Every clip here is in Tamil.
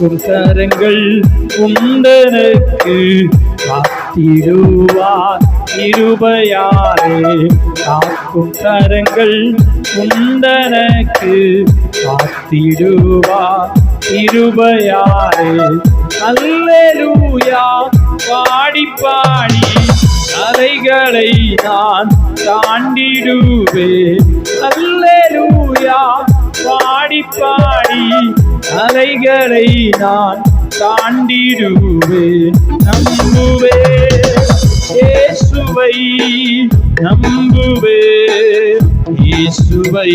காக்கும் கரங்கள் உண்டனக்கு காத்திடுவார் கிருபையாலே. காக்கும் கரங்கள் உண்டனக்கு காத்திடுவார் கிருபையாலே. அல்லேலூயா பாடி பாடி அலைகளை நான் தாண்டிடுவேன். அல்லேலூயா பாடி பாடி அலைகளை நான் தாண்டிடுவேன். நம்புவேன் இயேசுவை, நம்புவேன் இயேசுவை,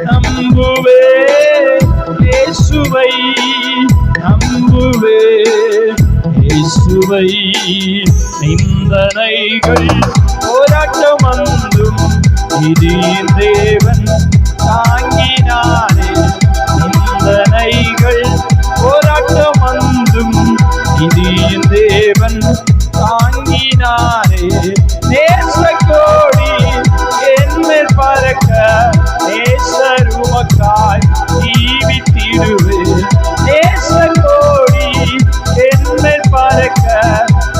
நம்புவேன் இயேசுவை, நம்புவேன் இயேசுவை. நிந்தனைகள் போராட்டம் வந்தும் இது தேவன் தாங்கினானே. நிந்தனைகள் போராட்டம் வந்தும் இது தேவன் தாங்கினானே. நேசக்கோடி என்மேல் பறக்க நேசர் உமக்காய் ஜீவித்திடுவேன். நேசக்கோடி என்மேல் பறக்க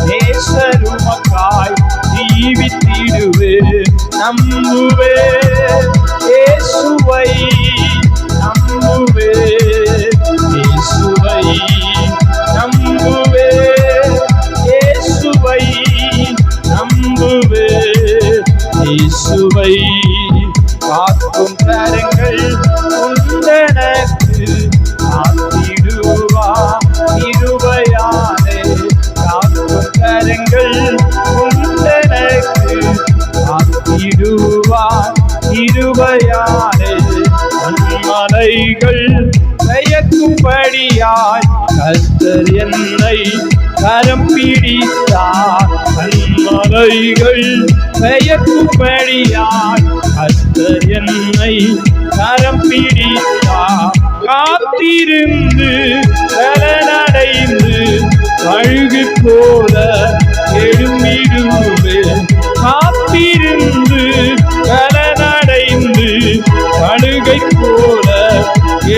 நேசர் உமக்காய் ஜீவித்திடுவேன். நம்புவேன் இயேசுவை, நம்புவேன் இயேசுவை, நம்புவேன் இயேசுவை, நம்புவேன் இயேசுவை. காக்கும் கரங்கள் உண்டனக்கு காத்திடுவார் கிருபையாலே. காக்கும் கரங்கள் உண்டனக்கு காத்திடுவார் கிருபையாலே. மலைகள் பெயர்க்கும்படியாய் கர்த்தர் என்னை கரம் பிடித்தார். மலைகள் பெயர்க்கும்படியாய் கர்த்தர் என்னை கரம் பிடித்தார். காத்திருந்து பலனடைந்து அழுகு போல எழும்பிடுவேன். காத்திருந்து பலனடைந்து அழுகை போல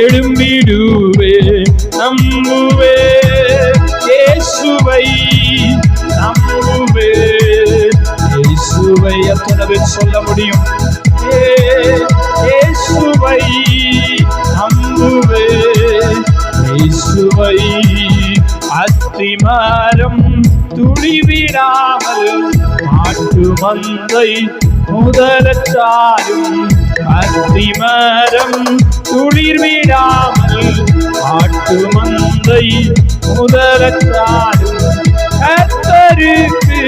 எழும்பிடுவேன். நம்புவேன் இயேசுவை, நம்புவேன் இயேசுவை. எத்தனை பேர் சொல்ல முடியும்? இயேசுவை நம்புவேன் இயேசுவை. அத்திமரம் துளிவிடாமல் மாட்டு மந்தை முதலச்சாரும். அத்திமரம் துளிர்விடாமல் மாட்டு மந்தை முதலச்சாரும். கர்த்தருக்கு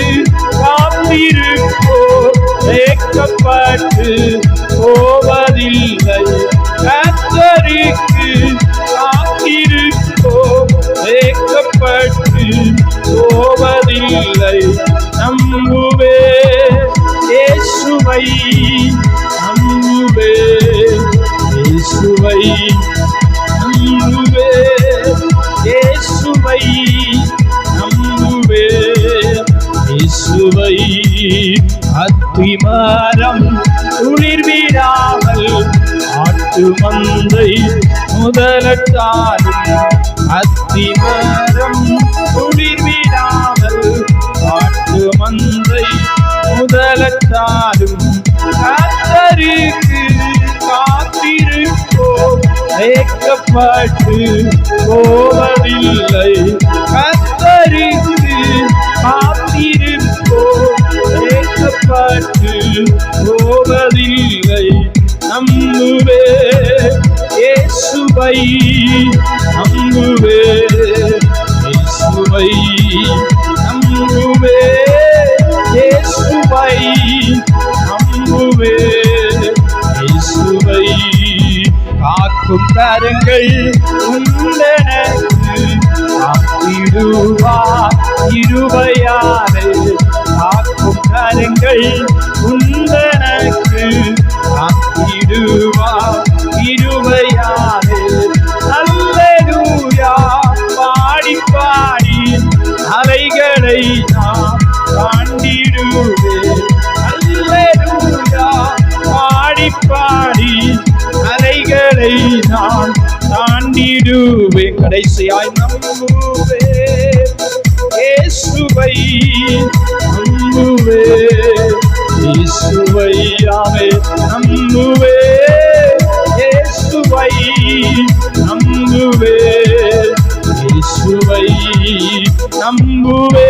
காத்திருப்போர் தேக்கப்பட்டு போவதில்லை. கர்த்தருக்கு காத்திருப்போர் தேக்கப்பட்டு போவதில்லை. நம்புவேன் இயேசுவை, நம்புவேன் இயேசுவை, நம்புவேன் இயேசுவை, நம்புவேன் இயேசுவை. அத்திமரம் துளிர்விடாமல் ஆட்டு மந்தை முதலச்சாரும். அத்திமரம் துளிர்விடாமல் ஆட்டு மந்தை முதலச்சாரும். கர்த்தருக்கு காத்திருப்போர் தேக்கப்பட்டு போவதில்லை. கர்த்தருக்கு காத்திருப்போர் தேக்கப்பட்டு போவதில்லை. நம்புவேன் இயேசுவை, நம்புவேன் இயேசுவை, நம்புவேன் இயேசுவை, நம்புவேன் இயேசுவை. காக்கும் கரங்கள் உண்டனக்கு காத்திடுவார் கிருபையாலே. காக்கும் கரங்கள் உண்டனக்கு காத்திடுவார் கிருபையாலே. அல்லேலூயா பாடி பாடி அலைகளை நான் தாண்டிடுவேன். அல்லேலூயா பாடி பாடி அலைகளை நான் தாண்டிடுவேன். கடைசியாய் நம்புவே இயேசுவை நம்புவே இயேசுவை ஆமே நம்புவே இயேசுவை நம்புவே இயேசுவை நம்புவே